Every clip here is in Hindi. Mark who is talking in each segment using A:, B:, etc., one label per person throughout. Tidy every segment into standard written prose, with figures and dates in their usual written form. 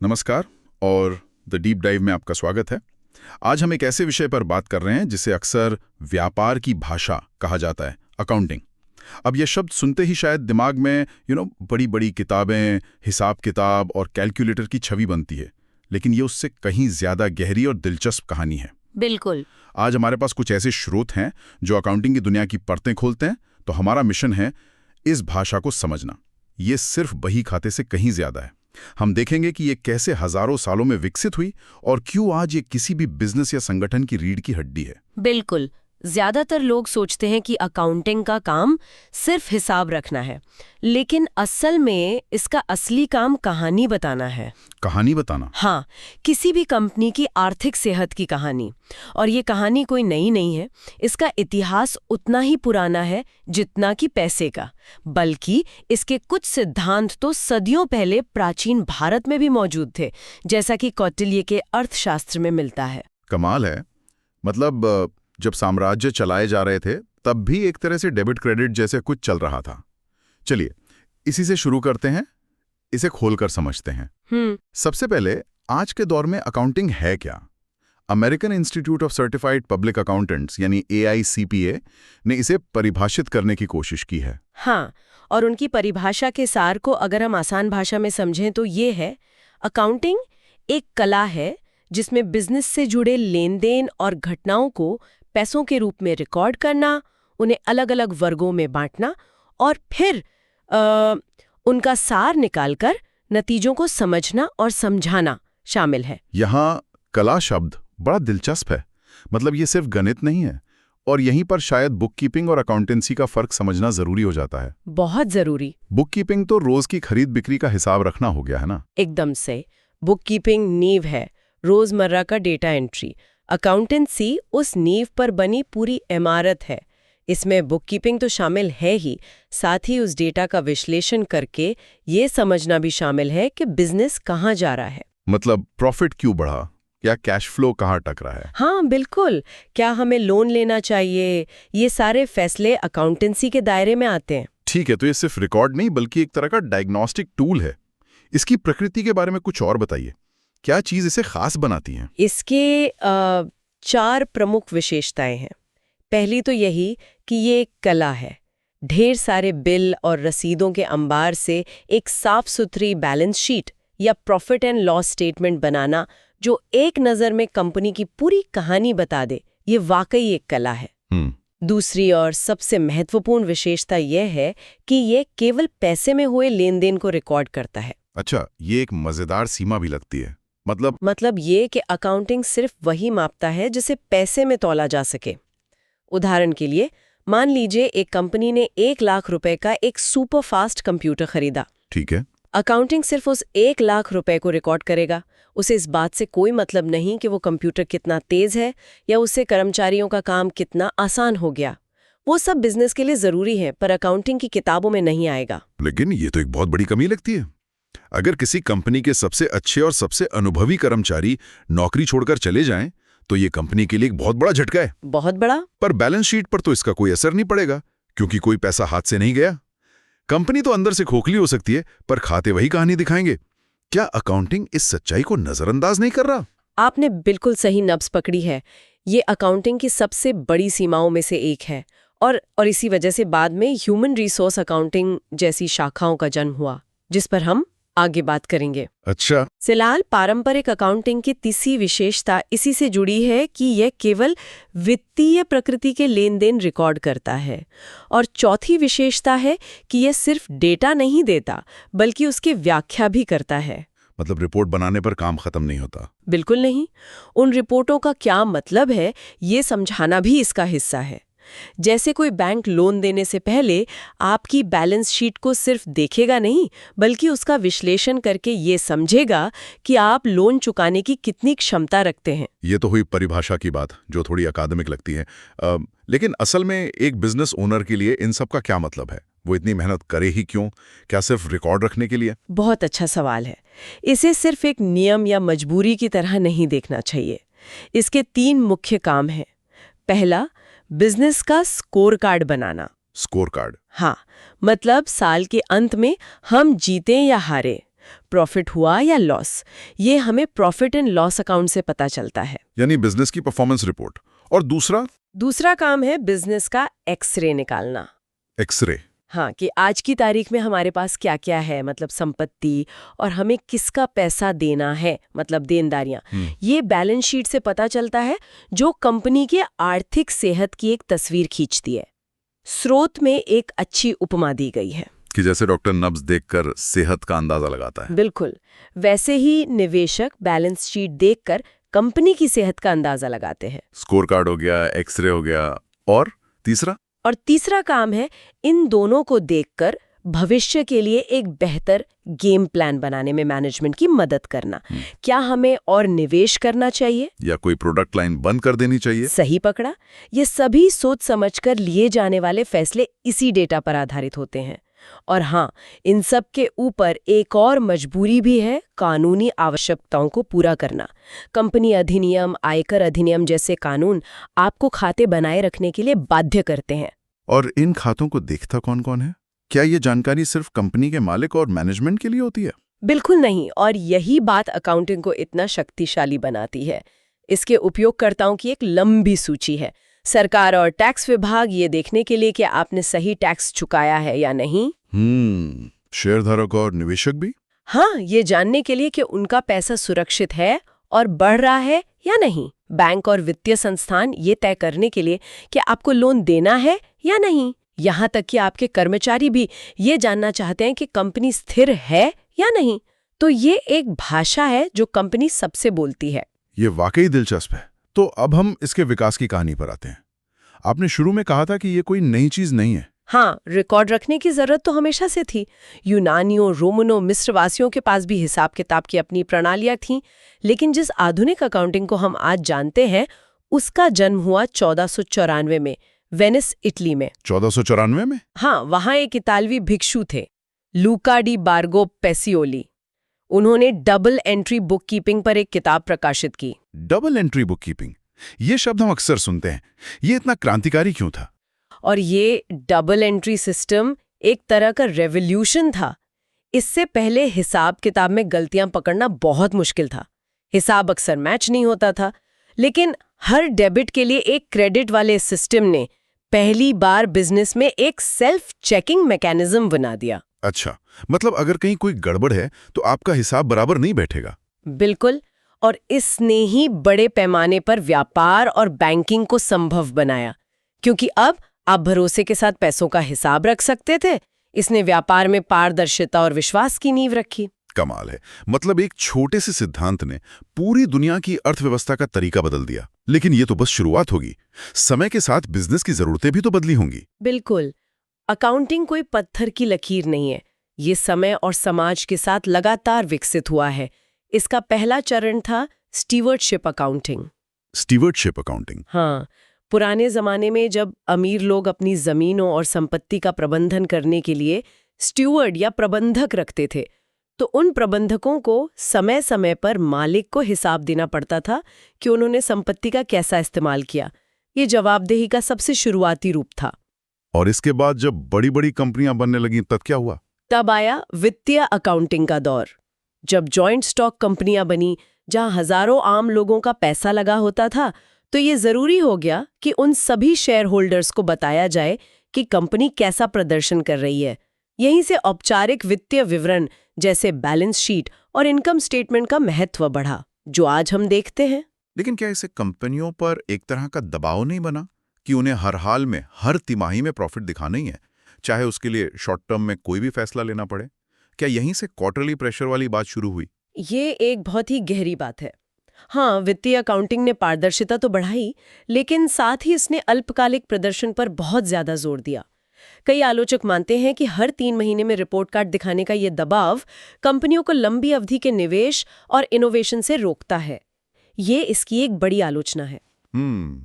A: नमस्कार और द डीप डाइव में आपका स्वागत है। आज हम एक ऐसे विषय पर बात कर रहे हैं जिसे अक्सर व्यापार की भाषा कहा जाता है, अकाउंटिंग। अब यह शब्द सुनते ही शायद दिमाग में बड़ी बड़ी किताबें, हिसाब किताब और कैलकुलेटर की छवि बनती है, लेकिन ये उससे कहीं ज्यादा गहरी और दिलचस्प कहानी है।
B: बिल्कुल।
A: आज हमारे पास कुछ ऐसे स्रोत हैं जो अकाउंटिंग की दुनिया की परतें खोलते हैं, तो हमारा मिशन है इस भाषा को समझना। ये सिर्फ बही खाते से कहीं ज्यादा है। हम देखेंगे कि ये कैसे हजारों सालों में विकसित हुई और क्यों आज ये किसी भी बिजनेस या संगठन की रीढ़ की हड्डी है।
B: बिल्कुल। ज्यादातर लोग सोचते हैं कि अकाउंटिंग का काम सिर्फ हिसाब रखना है, लेकिन असल में इसका असली काम कहानी बताना है।
A: कहानी बताना?
B: हाँ, किसी भी कंपनी की आर्थिक सेहत की कहानी। और ये कहानी कोई नई नहीं है। इसका इतिहास उतना ही पुराना है जितना कि पैसे का, बल्कि इसके कुछ सिद्धांत तो सदियों पहले प्राचीन भारत में भी मौजूद थे, जैसा कि कौटिल्य के अर्थशास्त्र में मिलता है।
A: कमाल है। मतलब जब साम्राज्य चलाए जा रहे थे तब भी एक तरह से डेबिट क्रेडिट जैसे कुछ चल रहा था। चलिए इसी से शुरू करते हैं, इसे खोलकर समझते हैं। सबसे पहले आज के दौर में अकाउंटिंग है क्या? American institute of certified public accountants यानी AICPA ने इसे परिभाषित करने की कोशिश की है।
B: हाँ, और उनकी परिभाषा के सार को अगर हम आसान भाषा में समझें तो ये है, अकाउंटिंग एक कला है जिसमें बिजनेस से जुड़े लेन देन और घटनाओं को पैसों के रूप में रिकॉर्ड करना, उन्हें अलग अलग वर्गों में बांटना और फिर उनका सार निकालकर नतीजों को समझना और समझाना शामिल है।
A: यहाँ कला शब्द बड़ा दिलचस्प है। मतलब ये सिर्फ गणित नहीं है, और यहीं पर शायद बुककीपिंग और अकाउंटेंसी का फर्क समझना जरूरी हो जाता है।
B: बहुत जरूरी।
A: बुककीपिंग तो रोज की खरीद बिक्री का हिसाब रखना हो गया है ना?
B: एकदम से। बुककीपिंग नींव है, रोजमर्रा का डेटा एंट्री। अकाउंटेंसी उस नींव पर बनी पूरी इमारत है। इसमें बुककीपिंग तो शामिल है ही, साथ ही उस डेटा का विश्लेषण करके ये समझना भी शामिल है कि बिजनेस कहाँ जा रहा है।
A: मतलब प्रॉफिट क्यों बढ़ा या कैश फ्लो कहाँ अटक रहा है।
B: हाँ बिल्कुल। क्या हमें लोन लेना चाहिए, ये सारे फैसले अकाउंटेंसी के दायरे में आते हैं।
A: ठीक है, तो ये सिर्फ रिकॉर्ड नहीं बल्कि एक तरह का डायग्नोस्टिक टूल है। इसकी प्रकृति के बारे में कुछ और बताइए, क्या चीज इसे खास बनाती है?
B: इसके 4 प्रमुख विशेषताएं हैं। पहली तो यही कि ये एक कला है। ढेर सारे बिल और रसीदों के अंबार से एक साफ सुथरी बैलेंस शीट या प्रॉफिट एंड लॉस स्टेटमेंट बनाना जो एक नज़र में कंपनी की पूरी कहानी बता दे, ये वाकई एक कला है। दूसरी और सबसे महत्वपूर्ण विशेषता यह है कि ये केवल पैसे में हुए लेन देन को रिकॉर्ड करता है।
A: अच्छा, ये एक मजेदार सीमा भी लगती है।
B: मतलब ये कि अकाउंटिंग सिर्फ वही मापता है जिसे पैसे में तौला जा सके। उदाहरण के लिए मान लीजिए एक कंपनी ने 1 लाख रुपए का एक सुपर फास्ट कंप्यूटर खरीदा।
A: ठीक है।
B: अकाउंटिंग सिर्फ उस 1 लाख रुपए को रिकॉर्ड करेगा। उसे इस बात से कोई मतलब नहीं कि वो कंप्यूटर कितना तेज है या उससे कर्मचारियों का काम कितना आसान हो गया। वो सब बिजनेस के लिए जरूरी है, पर अकाउंटिंग की किताबों में नहीं आएगा।
A: लेकिन ये तो एक बहुत बड़ी कमी लगती है। अगर किसी कंपनी के सबसे अच्छे और सबसे अनुभवी कर्मचारी नौकरी छोड़कर चले जाएं, तो ये कंपनी के लिए एक बहुत बड़ा झटका है।
B: बहुत बड़ा।
A: पर बैलेंस शीट पर तो इसका कोई असर नहीं पड़ेगा, क्योंकि कोई पैसा हाथ से नहीं गया। कंपनी तो अंदर से खोखली हो सकती है, पर खाते वही कहानी दिखाएंगे। क्या अकाउंटिंग इस सच्चाई को नजरअंदाज नहीं कर रहा?
B: आपने बिल्कुल सही नब्ज पकड़ी है। ये अकाउंटिंग की सबसे बड़ी सीमाओं में से एक है, और इसी वजह से बाद में ह्यूमन रिसोर्स अकाउंटिंग जैसी शाखाओं का जन्म हुआ, जिस पर हम आगे बात करेंगे।
A: अच्छा।
B: फिलहाल पारंपरिक अकाउंटिंग की तीसरी विशेषता इसी से जुड़ी है कि यह केवल वित्तीय प्रकृति के लेन देन रिकॉर्ड करता है, और चौथी विशेषता है कि यह सिर्फ डेटा नहीं देता बल्कि उसकी व्याख्या भी करता है।
A: मतलब रिपोर्ट बनाने पर काम खत्म नहीं होता?
B: बिल्कुल नहीं। उन रिपोर्टों का क्या मतलब है, ये समझाना भी इसका हिस्सा है। जैसे कोई बैंक लोन देने से पहले आपकी बैलेंस शीट को सिर्फ देखेगा नहीं, बल्कि उसका विश्लेषण करके ये समझेगा कि आप लोन चुकाने की कितनी क्षमता रखते हैं।
A: ये तो हुई परिभाषा की बात, जो थोड़ी अकादमिक लगती है। लेकिन असल में एक बिजनेस ओनर के लिए इन सब का क्या मतलब है? वो इतनी मेहनत करे ही क्यों? क्या सिर्फ रिकॉर्ड रखने के लिए?
B: बहुत अच्छा सवाल है। इसे सिर्फ एक नियम या मजबूरी की तरह नहीं देखना चाहिए। इसके 3 मुख्य काम हैं। पहला, बिजनेस का स्कोर कार्ड बनाना।
A: Score card?
B: हाँ, मतलब साल के अंत में हम जीते या हारे, प्रॉफिट हुआ या लॉस, ये हमें प्रॉफिट एंड लॉस अकाउंट से पता चलता है।
A: यानी बिजनेस की परफॉर्मेंस रिपोर्ट। और दूसरा
B: काम है बिजनेस का एक्सरे निकालना।
A: एक्सरे।
B: हाँ, कि आज की तारीख में हमारे पास क्या क्या है, मतलब संपत्ति, और हमें किसका पैसा देना है, मतलब देनदारियां। ये बैलेंस शीट से पता चलता है, जो कंपनी के आर्थिक सेहत की एक तस्वीर खींचती है। स्रोत में एक अच्छी उपमा दी गई है
A: कि जैसे डॉक्टर नब्ज देखकर सेहत का अंदाजा लगाता है।
B: बिल्कुल वैसे ही निवेशक बैलेंस शीट देखकर कंपनी की सेहत का अंदाजा लगाते हैं।
A: स्कोर कार्ड हो गया, एक्सरे हो गया, और
B: तीसरा काम है इन दोनों को देखकर भविष्य के लिए एक बेहतर गेम प्लान बनाने में मैनेजमेंट की मदद करना। क्या हमें और निवेश करना चाहिए
A: या कोई प्रोडक्ट लाइन बंद कर देनी चाहिए?
B: सही पकड़ा। ये सभी सोच समझकर लिए जाने वाले फैसले इसी डेटा पर आधारित होते हैं। और हाँ, इन सब के ऊपर एक और मजबूरी भी है, कानूनी आवश्यकताओं को पूरा करना। कंपनी अधिनियम, आयकर अधिनियम जैसे कानून आपको खाते बनाए रखने के लिए बाध्य करते हैं।
A: और इन खातों को देखता कौन-कौन है? क्या ये जानकारी सिर्फ कंपनी के मालिक और मैनेजमेंट के लिए होती है?
B: बिल्कुल नहीं, और यही बात अकाउंटिंग को इतना शक्तिशाली बनाती है। इसके उपयोगकर्ताओं की एक लंबी सूची है। सरकार और टैक्स विभाग ये देखने के लिए कि आपने सही टैक्स चुकाया है या नहीं।
A: शेयरधारक और निवेशक भी?
B: हाँ, ये जानने के लिए कि उनका पैसा सुरक्षित है और बढ़ रहा है या नहीं। बैंक और वित्तीय संस्थान ये तय करने के लिए कि आपको लोन देना है या नहीं। यहाँ तक कि आपके कर्मचारी भी ये जानना चाहते हैं कि कंपनी स्थिर है या नहीं। तो ये एक भाषा है जो कंपनी सबसे बोलती है।
A: ये वाकई दिलचस्प है। तो अब हम इसके विकास की कहानी पर आते हैं। आपने शुरू में कहा था कि ये कोई नई चीज नहीं है।
B: हाँ, रिकॉर्ड रखने की जरूरत तो हमेशा से थी। यूनानियों, रोमनों, मिस्रवासियों के पास भी हिसाब किताब की अपनी प्रणालियां थीं, लेकिन जिस आधुनिक अकाउंटिंग को हम आज जानते हैं, उसका जन्म हुआ 1494 में वेनिस, इटली में।
A: 1494 में?
B: हाँ, वहां एक इतालवी भिक्षु थे, लूका डी बार्गो पेसियोली। उन्होंने डबल एंट्री बुककीपिंग पर एक किताब प्रकाशित की।
A: डबल एंट्री बुककीपिंग, ये शब्द हम अक्सर सुनते हैं। ये इतना क्रांतिकारी क्यों था?
B: और ये डबल एंट्री सिस्टम एक तरह का रेवोल्यूशन था। इससे पहले हिसाब किताब में गलतियां पकड़ना बहुत मुश्किल था। हिसाब अक्सर मैच नहीं होता था, लेकिन हर डेबिट के लिए एक क्रेडिट वाले सिस्टम ने पहली बार बिजनेस में एक सेल्फ चेकिंग मैकेनिज्म बना दिया।
A: अच्छा, मतलब अगर कहीं कोई गड़बड़ है तो आपका हिसाब बराबर नहीं बैठेगा।
B: बिल्कुल, और इसने ही बड़े पैमाने पर व्यापार और बैंकिंग को संभव बनाया, क्योंकि अब आप भरोसे के साथ पैसों का हिसाब रख सकते थे। इसने व्यापार में पारदर्शिता और विश्वास की नींव रखी।
A: कमाल है। मतलब एक छोटे से सिद्धांत ने पूरी दुनिया की अर्थव्यवस्था का तरीका बदल दिया। लेकिन ये तो बस शुरुआत होगी। समय के साथ बिजनेस की जरूरतें भी तो बदली होंगी।
B: बिल्कुल, अकाउंटिंग कोई पत्थर की लकीर नहीं है। ये समय और समाज के साथ लगातार विकसित हुआ है। इसका पहला चरण था स्टीवर्डशिप अकाउंटिंग।
A: Stewardship accounting?
B: हाँ, पुराने जमाने में जब अमीर लोग अपनी जमीनों और संपत्ति का प्रबंधन करने के लिए स्टीवर्ड या प्रबंधक रखते थे, तो उन प्रबंधकों को समय समय पर मालिक को हिसाब देना पड़ता था कि उन्होंने संपत्ति का कैसा इस्तेमाल किया। ये जवाबदेही का सबसे शुरुआती रूप था।
A: और इसके बाद जब बड़ी बड़ी कंपनियां बनने लगीं तब क्या हुआ?
B: तब आया वित्तीय अकाउंटिंग का दौर। जब जॉइंट स्टॉक कंपनियां बनी, जहां हजारों आम लोगों का पैसा लगा होता था, तो ये जरूरी हो गया कि उन सभी शेयर होल्डर्स को बताया जाए कि कंपनी कैसा प्रदर्शन कर रही है। यहीं से औपचारिक वित्तीय विवरण जैसे बैलेंस शीट और इनकम स्टेटमेंट का महत्व बढ़ा, जो आज हम देखते हैं।
A: लेकिन क्या इससे कंपनियों पर एक तरह का दबाव नहीं बना कि उन्हें हर हाल में, हर तिमाही में प्रॉफिट दिखाना ही है, चाहे उसके लिए शॉर्ट टर्म में कोई भी फैसला लेना पड़े? क्या यहीं से क्वार्टरली प्रेशर वाली बात शुरू हुई?
B: ये एक बहुत ही गहरी बात है। हाँ, वित्तीय अकाउंटिंग ने पारदर्शिता तो बढ़ाई, लेकिन साथ ही इसने अल्पकालिक प्रदर्शन पर बहुत ज्यादा जोर दिया। कई आलोचक मानते हैं कि हर 3 महीने में रिपोर्ट कार्ड दिखाने का ये दबाव कंपनियों को लंबी अवधि के निवेश और इनोवेशन से रोकता है। ये इसकी एक बड़ी आलोचना है।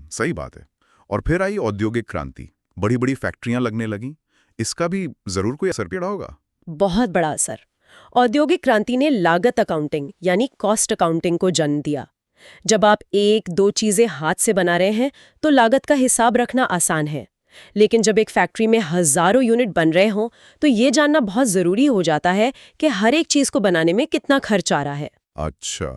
A: सही बात है। और फिर आई औद्योगिक क्रांति, बड़ी बड़ी फैक्ट्रियां लगने लगीं। इसका भी जरूर कोई असर पड़ा होगा।
B: बहुत बड़ा असर। औद्योगिक क्रांति ने लागत अकाउंटिंग यानी कॉस्ट अकाउंटिंग को जन्म दिया। जब आप 1-2 चीजें हाथ से बना रहे हैं तो लागत का हिसाब रखना आसान है। लेकिन जब एक फैक्ट्री में हजारों यूनिट बन रहे हों तो ये जानना बहुत जरूरी हो जाता है कि हर एक चीज को बनाने में कितना खर्च आ रहा है।
C: अच्छा,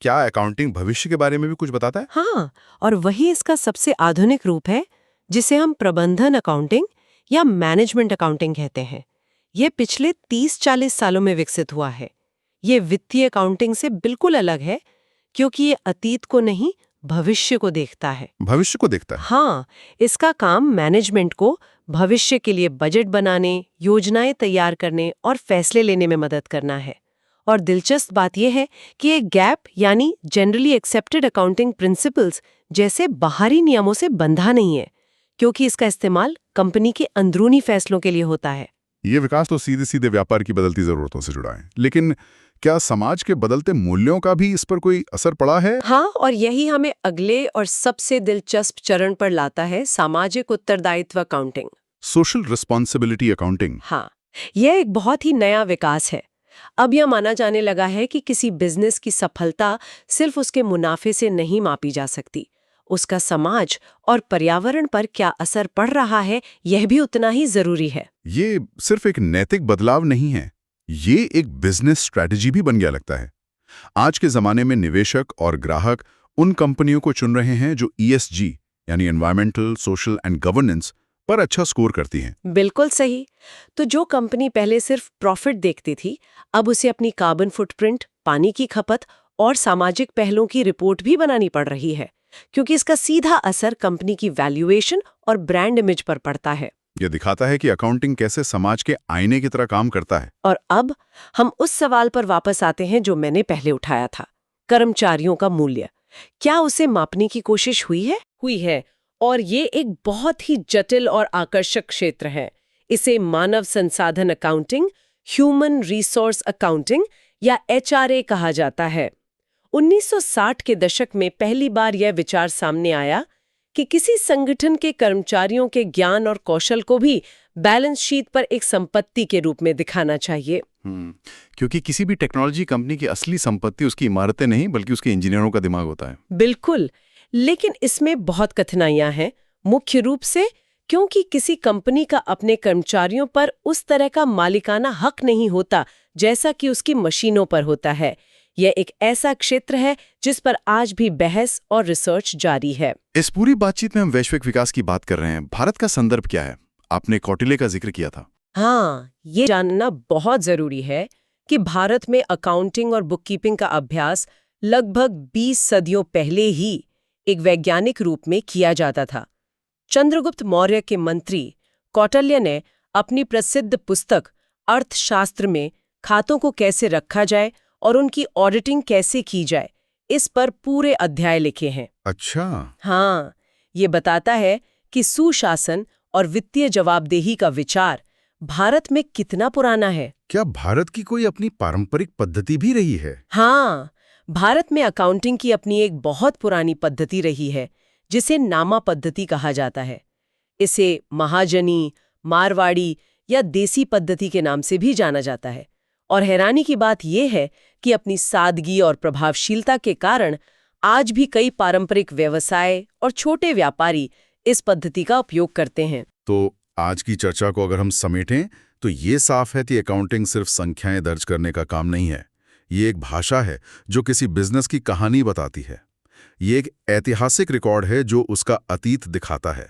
C: क्या अकाउंटिंग भविष्य के बारे में भी कुछ बताता है?
B: हाँ, और वही इसका सबसे आधुनिक रूप है जिसे हम प्रबंधन अकाउंटिंग या मैनेजमेंट अकाउंटिंग कहते हैं। ये पिछले 30-40 सालों में विकसित हुआ है। ये वित्तीय अकाउंटिंग से बिल्कुल अलग है क्योंकि ये अतीत को नहीं भविष्य को देखता है।
C: भविष्य को देखता है?
B: हाँ, इसका काम मैनेजमेंट को भविष्य के लिए बजट बनाने, योजनाएं तैयार करने और फैसले लेने में मदद करना है। और दिलचस्प बात यह है कि ये गैप यानी जनरली एक्सेप्टेड अकाउंटिंग प्रिंसिपल्स जैसे बाहरी नियमों से बंधा नहीं है, क्योंकि इसका इस्तेमाल कंपनी के अंदरूनी फैसलों के लिए होता है।
C: ये विकास तो सीधे सीधे व्यापार की बदलती जरूरतों से जुड़ा है, लेकिन क्या समाज के बदलते मूल्यों का भी इस पर कोई असर पड़ा है?
B: हाँ, और यही हमें अगले और सबसे दिलचस्प चरण पर लाता है, सामाजिक उत्तरदायित्व अकाउंटिंग।
C: Social responsibility accounting.
B: हाँ, यह एक बहुत ही नया विकास है। अब यह माना जाने लगा है कि किसी बिजनेस की सफलता सिर्फ उसके मुनाफे से नहीं मापी जा सकती। उसका समाज और पर्यावरण पर क्या असर पड़ रहा है, यह भी उतना ही जरूरी है।
C: ये सिर्फ एक नैतिक बदलाव नहीं है, ये एक बिजनेस स्ट्रैटेजी भी बन गया लगता है। आज के जमाने में निवेशक और ग्राहक उन कंपनियों को चुन रहे हैं जो ESG यानी एनवायरमेंटल, सोशल एंड गवर्नेंस पर अच्छा स्कोर करती हैं।
B: बिल्कुल सही। तो जो कंपनी पहले सिर्फ प्रॉफिट देखती थी, अब उसे अपनी कार्बन फुटप्रिंट, पानी की खपत और सामाजिक पहलुओं की रिपोर्ट भी बनानी पड़ रही है, क्योंकि इसका सीधा असर कंपनी की वैल्यूएशन और ब्रांड इमेज पर पड़ता है।
C: यह दिखाता है कि अकाउंटिंग कैसे समाज के आईने की तरह काम करता है।
B: और अब हम उस सवाल पर वापस आते हैं जो मैंने पहले उठाया था, कर्मचारियों का मूल्य। क्या उसे मापने की कोशिश हुई है? हुई है, और ये एक बहुत ही जटिल और आकर्षक क्षेत्र है। इसे मानव संसाधन अकाउंटिंग, ह्यूमन रिसोर्स अकाउंटिंग या HRA कहा जाता है। 1960 के दशक में पहली बार यह विचार सामने आया कि किसी संगठन के कर्मचारियों के ज्ञान और कौशल को भी बैलेंस शीट पर एक संपत्ति के रूप में दिखाना चाहिए।
C: क्योंकि किसी भी टेक्नोलॉजी कंपनी की असली संपत्ति उसकी इमारतें नहीं बल्कि उसके इंजीनियरों का दिमाग होता है।
B: बिल्कुल, लेकिन इसमें बहुत कठिनाइयां हैं, मुख्य रूप से क्योंकि किसी कंपनी का अपने कर्मचारियों पर उस तरह का मालिकाना हक नहीं होता जैसा कि उसकी मशीनों पर होता है। यह एक ऐसा क्षेत्र है जिस पर आज भी बहस और रिसर्च जारी है।
C: इस पूरी बातचीत में हम वैश्विक विकास की बात कर रहे हैं। भारत का संदर्भ क्या है? आपने कौटिल्य का जिक्र किया था।
B: हाँ, ये जानना बहुत जरूरी है कि भारत में अकाउंटिंग और बुककीपिंग का अभ्यास लगभग 20 सदियों पहले ही एक वैज्ञानिक रूप में किया जाता था। चंद्रगुप्त मौर्य के मंत्री कौटिल्य ने अपनी प्रसिद्ध पुस्तक अर्थशास्त्र में खातों को कैसे रखा जाए और उनकी ऑडिटिंग कैसे की जाए, इस पर पूरे अध्याय लिखे हैं।
C: अच्छा।
B: हाँ, ये बताता है कि सुशासन और वित्तीय जवाबदेही का विचार भारत में कितना पुराना है।
C: क्या भारत की कोई अपनी पारंपरिक पद्धति भी रही है?
B: हाँ, भारत में अकाउंटिंग की अपनी एक बहुत पुरानी पद्धति रही है जिसे नामा पद्धति कहा जाता है। इसे महाजनी, मारवाड़ी या देसी पद्धति के नाम से भी जाना जाता है। और हैरानी की बात यह है कि अपनी सादगी और प्रभावशीलता के कारण आज भी कई पारंपरिक व्यवसाय और छोटे व्यापारी इस पद्धति का उपयोग करते हैं।
C: तो आज की चर्चा को अगर हम समेटें तो ये साफ है कि अकाउंटिंग सिर्फ संख्याएं दर्ज करने का काम नहीं है। ये एक भाषा है जो किसी बिजनेस की कहानी बताती है। ये एक ऐतिहासिक रिकॉर्ड है जो उसका अतीत दिखाता है,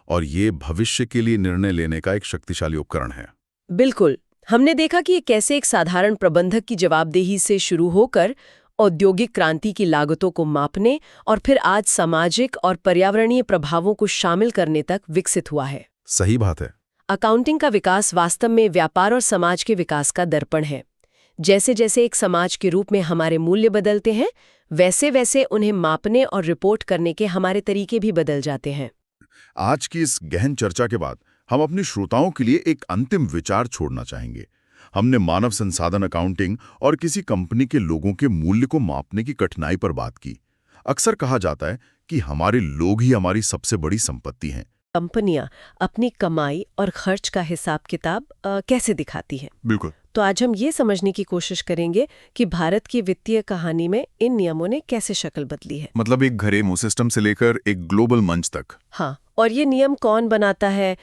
C: और ये भविष्य के लिए निर्णय लेने का एक शक्तिशाली उपकरण है।
B: बिल्कुल, हमने देखा कि ये कैसे एक साधारण प्रबंधक की जवाबदेही से शुरू होकर औद्योगिक क्रांति की लागतों को मापने और फिर आज सामाजिक और पर्यावरणीय प्रभावों को शामिल करने तक विकसित हुआ है।
C: सही बात है।
B: अकाउंटिंग का विकास वास्तव में व्यापार और समाज के विकास का दर्पण है। जैसे जैसे एक समाज के रूप में हमारे मूल्य बदलते हैं, वैसे वैसे उन्हें मापने और रिपोर्ट करने के हमारे तरीके भी बदल जाते हैं।
C: आज की इस गहन चर्चा के बाद हम अपने श्रोताओं के लिए एक अंतिम विचार छोड़ना चाहेंगे। हमने मानव संसाधन अकाउंटिंग और किसी कंपनी के लोगों के मूल्य को मापने की कठिनाई पर बात की। अक्सर कहा जाता है कि हमारे लोग ही हमारी सबसे बड़ी संपत्ति हैं।
B: कंपनियां अपनी कमाई और खर्च का हिसाब किताब कैसे दिखाती हैं?
C: बिल्कुल।
B: तो आज हम ये समझने की कोशिश करेंगे कि भारत की वित्तीय कहानी में इन नियमों ने कैसे शक्ल बदली है।
C: मतलब एक घरेलू सिस्टम से लेकर एक ग्लोबल मंच तक।
B: हाँ, और ये नियम कौन बनाता है?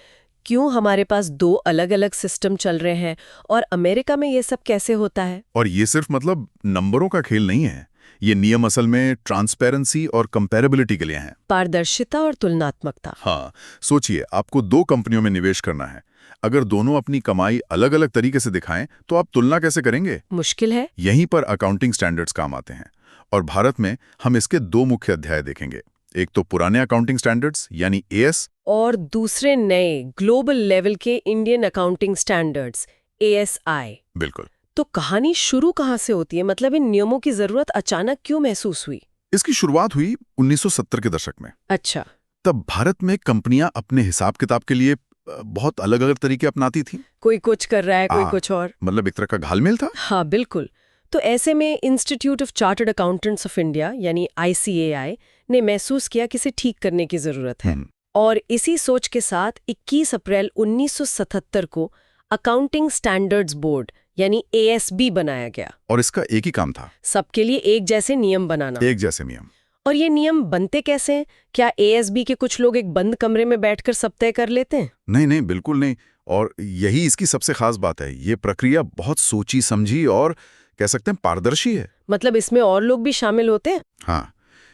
B: क्यों हमारे पास 2 अलग-अलग सिस्टम चल रहे हैं? और अमेरिका में ये सब कैसे होता है?
A: और ये सिर्फ मतलब नंबरों का खेल नहीं है। ये नियम असल में ट्रांसपेरेंसी और कंपैरेबिलिटी के लिए हैं।
B: पारदर्शिता और तुलनात्मकता।
A: हाँ, सोचिए आपको 2 कंपनियों में निवेश करना है। अगर दोनों अपनी कमाई अलग-अलग तरीके से दिखाएं तो आप तुलना कैसे करेंगे?
B: मुश्किल है।
A: यहीं पर अकाउंटिंग स्टैंडर्ड्स काम आते हैं। और भारत में हम इसके 2 मुख्य अध्याय देखेंगे। एक तो पुराने अकाउंटिंग स्टैंडर्ड्स यानी एएस,
B: और दूसरे नए ग्लोबल लेवल के इंडियन अकाउंटिंग स्टैंडर्ड्स ASI।
A: बिल्कुल।
B: तो कहानी शुरू कहाँ से होती है? मतलब इन नियमों की जरूरत अचानक क्यों महसूस हुई?
A: इसकी शुरुआत हुई 1970 के दशक में।
B: अच्छा।
A: तब भारत में कंपनियां अपने हिसाब किताब के लिए बहुत अलग-अलग तरीके अपनाती थी।
B: कोई कुछ कर रहा है, कोई
A: हाँ,
B: कुछ और।
A: मतलब एक तरह का घालमेल था।
B: हाँ, बिल्कुल। तो ऐसे में institute of chartered accountants of India यानी ICAI ने महसूस किया कि इसे ठीक करने की जरूरत है। और इसी सोच के साथ 21 अप्रैल 1977 को अकाउंटिंग स्टैंडर्ड्स बोर्ड यानी ASB बनाया गया।
A: और इसका एक ही काम था,
B: सबके लिए एक जैसे नियम बनाना।
A: एक जैसे नियम।
B: और ये नियम बनते कैसे हैं? क्या ASB के कुछ लोग एक बंद कमरे में बैठकर सब तय कर लेते हैं?
A: नहीं नहीं, बिल्कुल नहीं। और यही इसकी सबसे खास बात है। ये प्रक्रिया बहुत सोची समझी और कह सकते हैं पारदर्शी है।
B: मतलब इसमें और लोग भी शामिल होते हैं?
A: हाँ,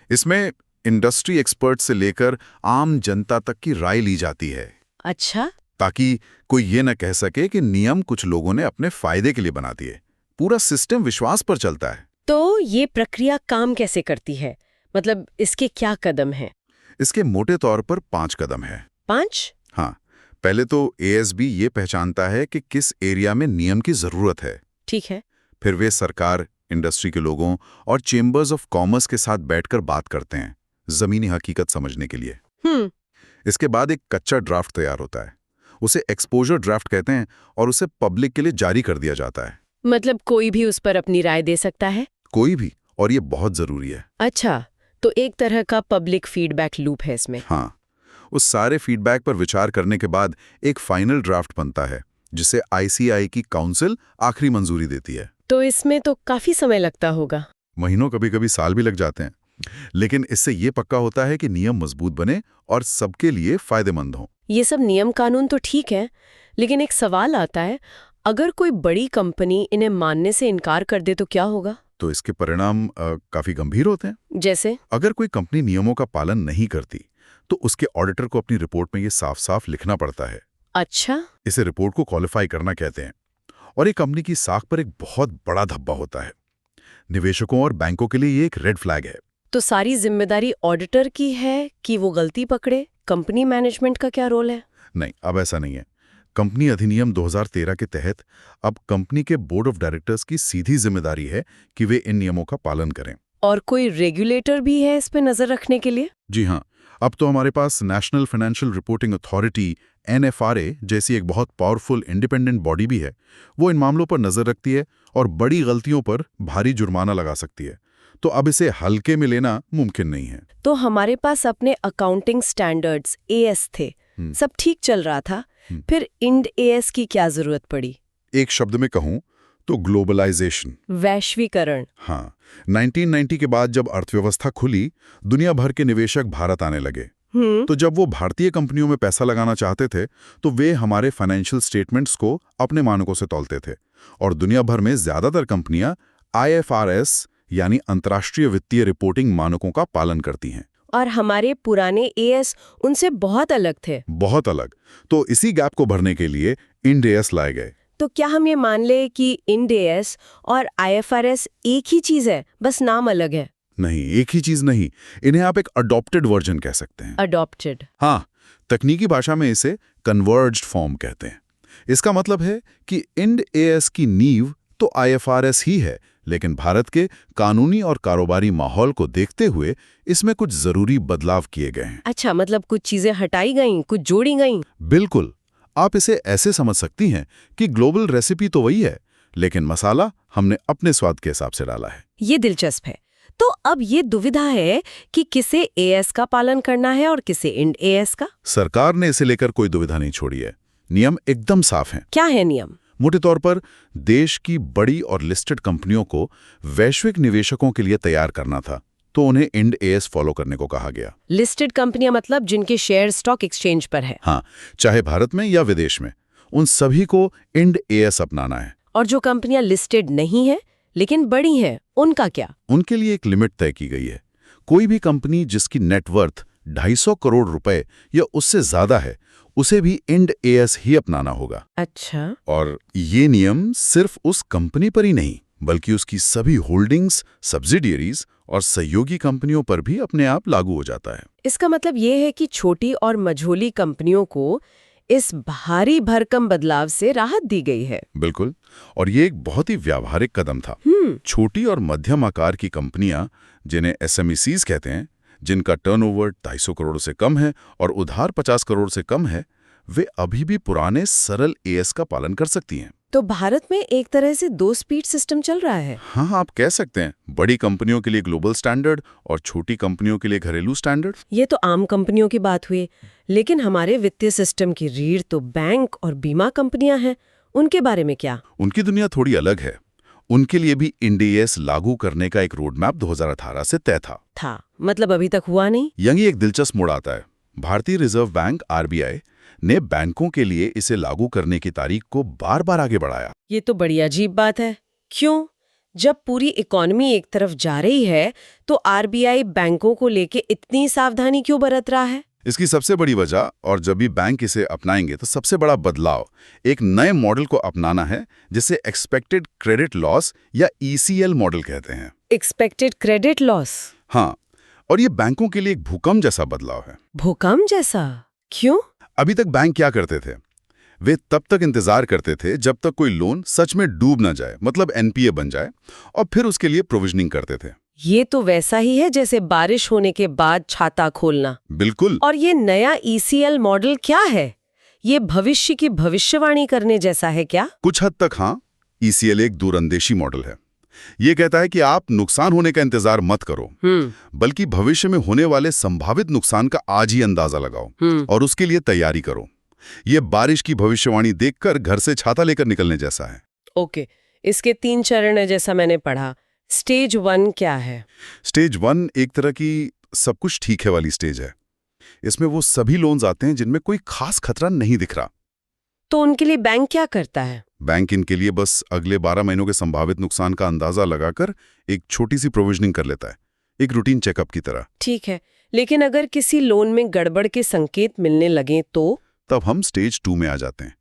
A: इसमें इंडस्ट्री एक्सपर्ट से लेकर आम जनता तक की राय ली जाती है।
B: अच्छा।
A: ताकि कोई ये न कह सके कि नियम कुछ लोगों ने अपने फायदे के लिए बना दिए। पूरा सिस्टम विश्वास पर चलता है।
B: तो ये प्रक्रिया काम कैसे करती है? मतलब इसके क्या कदम हैं?
A: इसके मोटे तौर पर 5 कदम है।
B: 5?
A: हाँ, पहले तो ASB ये पहचानता है कि किस एरिया में नियम की जरूरत है।
B: ठीक है।
A: फिर वे सरकार, इंडस्ट्री के लोगों और चेंबर्स ऑफ कॉमर्स के साथ बैठकर बात करते हैं, जमीनी हकीकत समझने के लिए। इसके बाद एक कच्चा ड्राफ्ट तैयार होता है। उसे एक्सपोजर ड्राफ्ट कहते हैं और उसे पब्लिक के लिए जारी कर दिया जाता है।
B: मतलब कोई भी उस पर अपनी राय दे सकता है?
A: कोई भी, और ये बहुत जरूरी है।
B: अच्छा, तो एक तरह का पब्लिक फीडबैक लूप है इसमें।
A: हाँ, उस सारे फीडबैक पर विचार करने के बाद एक फाइनल ड्राफ्ट बनता है, जिसे ICAI की काउंसिल आखिरी मंजूरी देती है।
B: तो इसमें तो काफी समय लगता होगा।
A: महीनों, कभी-कभी साल भी लग जाते हैं। लेकिन इससे ये पक्का होता है कि नियम मजबूत बने और सबके लिए फायदेमंद हों।
B: ये सब नियम कानून तो ठीक है, लेकिन एक सवाल आता है, अगर कोई बड़ी कंपनी इन्हें मानने से इनकार कर दे तो क्या होगा?
A: तो इसके परिणाम काफी गंभीर होते हैं।
B: जैसे?
A: अगर कोई कंपनी नियमों का पालन नहीं करती, तो उसके ऑडिटर को अपनी रिपोर्ट में ये साफ-साफ लिखना पड़ता है।
B: अच्छा।
A: इसे रिपोर्ट को क्वालिफाई करना कहते हैं। और एक कंपनी की साख पर एक बहुत बड़ा धब्बा होता है। निवेशकों और बैंकों के लिए ये एक रेड फ्लैग है।
B: तो सारी जिम्मेदारी ऑडिटर की है कि वो गलती पकड़े? कंपनी मैनेजमेंट का क्या रोल है?
A: नहीं, अब ऐसा नहीं है। कंपनी अधिनियम 2013 के तहत अब कंपनी के बोर्ड ऑफ डायरेक्टर्स की सीधी जिम्मेदारी है कि वे इन नियमों का पालन करें।
B: और कोई रेगुलेटर भी है इस पे नजर रखने के लिए?
A: जी हाँ, अब तो हमारे पास national financial reporting authority NFRA जैसी एक बहुत पावरफुल इंडिपेंडेंट बॉडी भी है। वो इन मामलों पर नजर रखती है और बड़ी गलतियों पर भारी जुर्माना लगा सकती है। तो अब इसे हल्के में लेना मुमकिन नहीं है।
B: तो हमारे पास अपने अकाउंटिंग स्टैंडर्ड्स AS थे, सब ठीक चल रहा था, फिर इंड AS की क्या जरूरत पड़ी?
A: एक शब्द में कहूं तो ग्लोबलाइजेशन,
B: वैश्वीकरण।
A: हाँ, 1990 के बाद जब अर्थव्यवस्था खुली, दुनिया भर के निवेशक भारत आने लगे। तो जब वो भारतीय कंपनियों में पैसा लगाना चाहते थे, तो वे हमारे फाइनेंशियल स्टेटमेंट्स को अपने मानकों से तौलते थे। और दुनिया भर में ज्यादातर कंपनियां IFRS यानी अंतर्राष्ट्रीय वित्तीय रिपोर्टिंग मानकों का पालन करती हैं।
B: और हमारे पुराने AS उनसे बहुत अलग थे।
A: बहुत अलग। तो इसी गैप को भरने के लिए इंड AS लाए गए।
B: तो क्या हम ये मान ले कि इंड AS और IFRS एक ही चीज है, बस नाम अलग है?
A: नहीं, एक ही चीज नहीं। इन्हें आप एक अडॉप्टेड वर्जन कह सकते हैं।
B: अडॉप्टेड?
A: हाँ, तकनीकी भाषा में इसे कन्वर्ज्ड फॉर्म कहते हैं। इसका मतलब है कि इंड AS की नींव तो IFRS ही है, लेकिन भारत के कानूनी और कारोबारी माहौल को देखते हुए इसमें कुछ जरूरी बदलाव किए गए हैं।
B: अच्छा, मतलब कुछ चीजें हटाई गईं, कुछ जोड़ी गईं?
A: बिल्कुल। आप इसे ऐसे समझ सकती हैं कि ग्लोबल रेसिपी तो वही है, लेकिन मसाला हमने अपने स्वाद के हिसाब से डाला है।
B: ये दिलचस्प है। तो अब ये दुविधा है कि किसे AS का पालन करना है और किसे इंड AS का?
A: सरकार ने इसे लेकर कोई दुविधा नहीं छोड़ी है। नियम एकदम साफ हैं।
B: क्या है नियम?
A: मोटे तौर पर देश की बड़ी और लिस्टेड कंपनियों को वैश्विक निवेशकों के लिए तैयार करना था,
C: तो उन्हें इंड एएस फॉलो करने को कहा गया।
B: लिस्टेड कंपनियां मतलब जिनके शेयर स्टॉक एक्सचेंज पर है।
C: हाँ, चाहे भारत में या विदेश में, उन सभी को इंड एएस अपनाना है।
B: और जो कंपनियां लिस्टेड नहीं है लेकिन बड़ी हैं, उनका क्या?
C: उनके लिए एक लिमिट तय की गई है। कोई भी कंपनी जिसकी नेटवर्थ 250 करोड़ रुपए या उससे ज्यादा है, उसे भी इंड एएस ही अपनाना होगा।
B: अच्छा।
C: और ये नियम सिर्फ उस कंपनी पर ही नहीं, बल्कि उसकी सभी होल्डिंग्स, सब्सिडियरीज और सहयोगी कंपनियों पर भी अपने आप लागू हो जाता है।
B: इसका मतलब ये है कि छोटी और मझोली कंपनियों को इस भारी भरकम बदलाव से राहत दी गई है।
C: बिल्कुल, और ये एक बहुत ही व्यावहारिक कदम था। छोटी और मध्यम आकार की कंपनियां, जिन्हें एसएमईसीज कहते हैं, जिनका टर्नओवर 250 करोड़ से कम है और उधार 50 करोड़ से कम है, वे अभी भी पुराने सरल एएस का पालन कर सकती हैं।
B: तो भारत में एक तरह से 2 स्पीड सिस्टम चल रहा है।
C: हाँ, आप कह सकते हैं। बड़ी कंपनियों के लिए ग्लोबल स्टैंडर्ड और छोटी कंपनियों के लिए घरेलू स्टैंडर्ड।
B: ये तो आम कंपनियों की बात हुई, लेकिन हमारे वित्तीय सिस्टम की रीढ़ तो बैंक और बीमा कंपनियां हैं। उनके बारे में क्या?
C: उनकी दुनिया थोड़ी अलग है। उनके लिए भी इंड एएस लागू करने का एक रोड मैप 2018 से तय था।
B: मतलब अभी तक हुआ नहीं?
C: यही एक दिलचस्प मोड़ आता है। भारतीय रिजर्व बैंक आरबीआई ने बैंकों के लिए इसे लागू करने की तारीख को बार-बार आगे बढ़ाया।
B: ये तो बड़ी अजीब बात है। क्यों? जब पूरी इकोनॉमी एक तरफ जा रही है, तो आरबीआई बैंकों को लेके इतनी सावधानी क्यों बरत रहा है?
C: इसकी सबसे बड़ी वजह, और जब भी बैंक इसे अपनाएंगे तो सबसे बड़ा बदलाव, एक नए मॉडल को अपनाना है जिसे एक्सपेक्टेड क्रेडिट लॉस या ईसीएल मॉडल कहते हैं।
B: Expected credit loss?
C: हाँ, और ये बैंकों के लिए एक भूकंप जैसा बदलाव है।
B: भूकंप जैसा? क्यों?
C: अभी तक बैंक क्या करते थे? वे तब तक इंतजार करते थे जब तक कोई लोन सच में डूब न जाए, मतलब एनपीए बन जाए, और फिर उसके लिए प्रोविजनिंग करते थे।
B: ये तो वैसा ही है जैसे बारिश होने के बाद छाता खोलना।
C: बिल्कुल।
B: और ये नया ईसीएल मॉडल क्या है? ये भविष्य की भविष्यवाणी करने जैसा है क्या?
C: कुछ हद तक हाँ। ईसीएल एक दूरंदेशी मॉडल है। ये कहता है कि आप नुकसान होने का इंतजार मत करो, बल्कि भविष्य में होने वाले संभावित नुकसान का आज ही अंदाजा लगाओ और उसके लिए तैयारी करो। ये बारिश की भविष्यवाणी देखकर घर से छाता लेकर निकलने जैसा है।
B: ओके, इसके 3 चरण है जैसा मैंने पढ़ा। स्टेज 1 क्या है?
C: स्टेज 1 एक तरह की सब कुछ ठीक है वाली स्टेज है। इसमें वो सभी लोन्स आते हैं जिनमें कोई खास खतरा नहीं दिख रहा।
B: तो उनके लिए बैंक क्या करता है?
C: बैंक इनके लिए बस अगले 12 महीनों के संभावित नुकसान का अंदाजा लगाकर एक छोटी सी प्रोविजनिंग कर लेता है, एक रूटीन चेकअप की तरह।
B: ठीक है, लेकिन अगर किसी लोन में गड़बड़ के संकेत मिलने लगे तो?
C: तब हम स्टेज 2 में आ जाते हैं।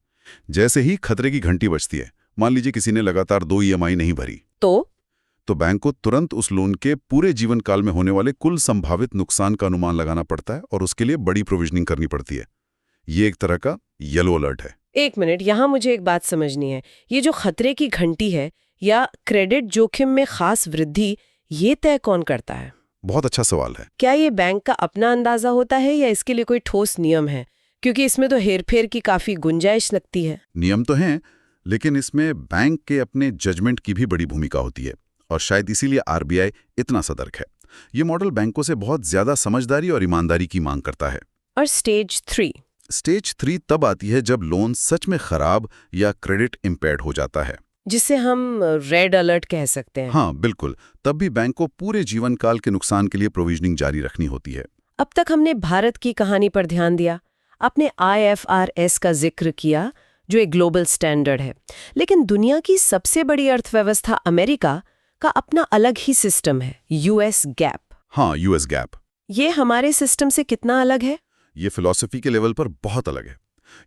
C: जैसे ही खतरे की घंटी बजती है, मान लीजिए किसी ने लगातार 2 ईएमआई नहीं भरी, तो बैंक को तुरंत उस लोन के पूरे जीवन काल में होने वाले कुल संभावित नुकसान का अनुमान लगाना पड़ता है और उसके लिए बड़ी प्रोविजनिंग करनी पड़ती है। ये एक तरह का येलो अलर्ट है।
B: एक मिनट, यहाँ मुझे एक बात समझनी है। ये जो खतरे की घंटी है या क्रेडिट जोखिम में खास वृद्धि, ये तय कौन करता है?
C: बहुत अच्छा सवाल है।
B: क्या ये बैंक का अपना अंदाजा होता है या इसके लिए कोई ठोस नियम है? क्योंकि इसमें तो हेरफेर की काफी गुंजाइश लगती है।
C: नियम तो हैं, लेकिन इसमें बैंक के अपने जजमेंट की भी बड़ी भूमिका होती है, और शायद इसीलिए आरबीआई इतना सतर्क है। ये मॉडल बैंकों से बहुत ज्यादा समझदारी और ईमानदारी की मांग करता है।
B: और स्टेज 3?
C: स्टेज 3 तब आती है जब लोन सच में खराब या क्रेडिट इम्पेयर्ड हो जाता है,
B: जिसे हम रेड अलर्ट कह सकते हैं।
C: हाँ बिल्कुल। तब भी बैंक को पूरे जीवन काल के नुकसान के लिए प्रोविजनिंग जारी रखनी होती है।
B: अब तक हमने भारत की कहानी पर ध्यान दिया, आपने IFRS का जिक्र किया जो एक ग्लोबल स्टैंडर्ड है, लेकिन दुनिया की सबसे बड़ी अर्थव्यवस्था अमेरिका का अपना अलग ही सिस्टम है, US GAAP।
C: हाँ, US GAAP।
B: ये हमारे सिस्टम से कितना अलग है?
C: ये फिलॉसफी के लेवल पर बहुत अलग है।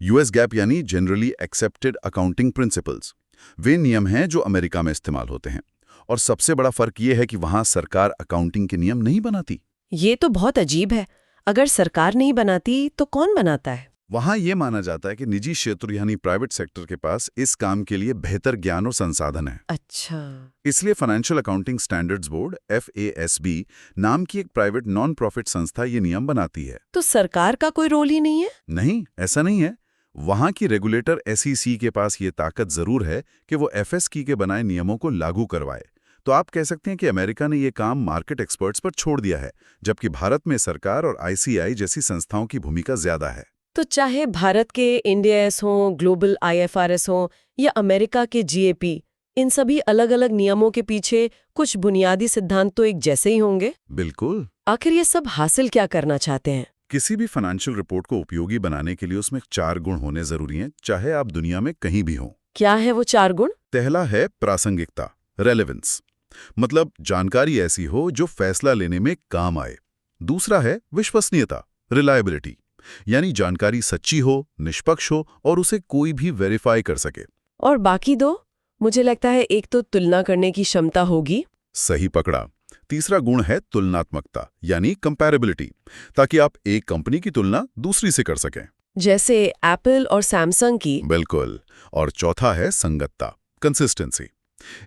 C: US GAAP यानी जनरली एक्सेप्टेड अकाउंटिंग प्रिंसिपल्स, वे नियम हैं जो अमेरिका में इस्तेमाल होते हैं, और सबसे बड़ा फर्क ये है कि वहां सरकार अकाउंटिंग के नियम नहीं बनाती।
B: ये तो बहुत अजीब है। अगर सरकार नहीं बनाती तो कौन बनाता है?
C: वहां ये माना जाता है कि निजी क्षेत्र यानी प्राइवेट सेक्टर के पास इस काम के लिए बेहतर ज्ञान और संसाधन है।
B: अच्छा।
C: इसलिए financial accounting standards board FASB नाम की एक प्राइवेट नॉन प्रॉफिट संस्था ये नियम बनाती है।
B: तो सरकार का कोई रोल ही नहीं है?
C: नहीं, ऐसा नहीं है। वहां की रेगुलेटर SEC के पास ये ताकत जरूर है कि वो FSK के बनाए नियमों को लागू करवाए। तो आप कह सकते हैं कि अमेरिका ने ये काम मार्केट एक्सपर्ट्स पर छोड़ दिया है, जबकि भारत में सरकार और ICI जैसी संस्थाओं की भूमिका ज्यादा है।
B: तो चाहे भारत के IND AS हो, ग्लोबल IFRS हो या अमेरिका के GAP, इन सभी अलग-अलग नियमों के पीछे कुछ बुनियादी सिद्धांत तो एक जैसे ही होंगे।
A: बिल्कुल।
B: आखिर ये सब हासिल क्या करना चाहते हैं?
A: किसी भी फाइनेंशियल रिपोर्ट को उपयोगी बनाने के लिए उसमें 4 गुण होने जरूरी हैं, चाहे आप दुनिया में कहीं भी हों।
B: क्या है वो 4 गुण?
A: पहला है प्रासंगिकता, रेलेवेंस, मतलब जानकारी ऐसी हो जो फैसला लेने में काम आए। दूसरा है विश्वसनीयता, रिलायबिलिटी, यानी जानकारी सच्ची हो, निष्पक्ष हो और उसे कोई भी वेरीफाई कर सके।
B: और बाकी 2? मुझे लगता है एक तो तुलना करने की क्षमता होगी।
A: सही पकड़ा। तीसरा गुण है तुलनात्मकता, यानी कंपैरेबिलिटी, ताकि आप एक कंपनी की तुलना दूसरी से कर सकें।
B: जैसे एप्पल और सैमसंग की।
A: बिल्कुल। और चौथा है संगतता, कंसिस्टेंसी।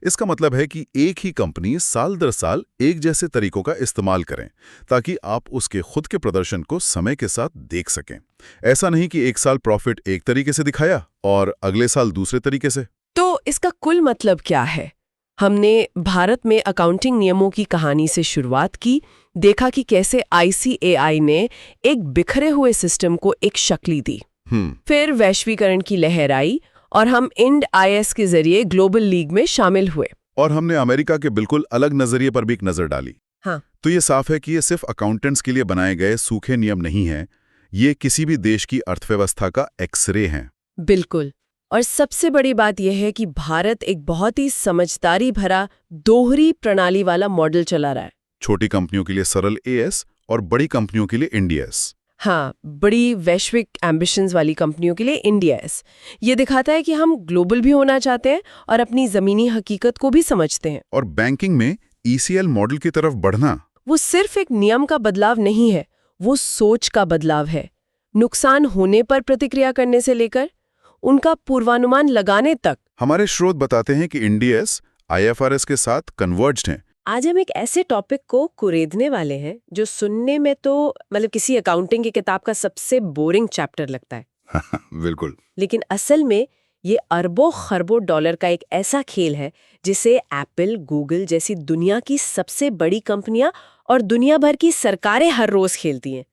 A: इसका मतलब है कि एक ही कंपनी साल दर साल एक जैसे तरीकों का इस्तेमाल करें, ताकि आप उसके खुद के प्रदर्शन को समय के साथ देख सकें। ऐसा नहीं कि एक साल प्रॉफिट एक तरीके से दिखाया और अगले साल दूसरे तरीके से।
B: तो इसका कुल मतलब क्या है? हमने भारत में अकाउंटिंग नियमों की कहानी से शुरुआत की, देखा कि कैसे ICAI ने एक बिखरे हुए सिस्टम को एक शक्ल दी। फिर वैश्वीकरण की लहर आई और हम इंड IS के जरिए ग्लोबल लीग में शामिल हुए।
A: और हमने अमेरिका के बिल्कुल अलग नजरिए पर भी एक नजर डाली।
B: हाँ।
A: तो ये साफ है कि ये सिर्फ अकाउंटेंट्स के लिए बनाए गए सूखे नियम नहीं हैं, ये किसी भी देश की अर्थव्यवस्था का एक्सरे हैं।
B: बिल्कुल। और सबसे बड़ी बात यह है कि भारत एक बहुत ही समझदारी भरा दोहरी प्रणाली वाला मॉडल चला रहा है।
A: छोटी कंपनियों के लिए सरल AS और बड़ी कंपनियों के लिए IND-AS।
B: हाँ, बड़ी वैश्विक एम्बिशंस वाली कंपनियों के लिए IND-AS। ये दिखाता है कि हम ग्लोबल भी होना चाहते हैं और अपनी जमीनी हकीकत को भी समझते हैं।
A: और बैंकिंग में ECL मॉडल की तरफ बढ़ना,
B: वो सिर्फ एक नियम का बदलाव नहीं है, वो सोच का बदलाव है। नुकसान होने पर प्रतिक्रिया करने से लेकर उनका पूर्वानुमान लगाने तक।
A: हमारे स्रोत बताते हैं कि IND-AS IFRS के साथ कन्वर्ज्ड हैं।
B: आज हम एक ऐसे टॉपिक को कुरेदने वाले हैं जो सुनने में तो मतलब किसी अकाउंटिंग की किताब का सबसे बोरिंग चैप्टर लगता है।
A: बिल्कुल।
B: लेकिन असल में ये अरबों खरबों डॉलर का एक ऐसा खेल है जिसे एप्पल, गूगल जैसी दुनिया की सबसे बड़ी कंपनियां और दुनिया भर की सरकारें हर रोज खेलती हैं।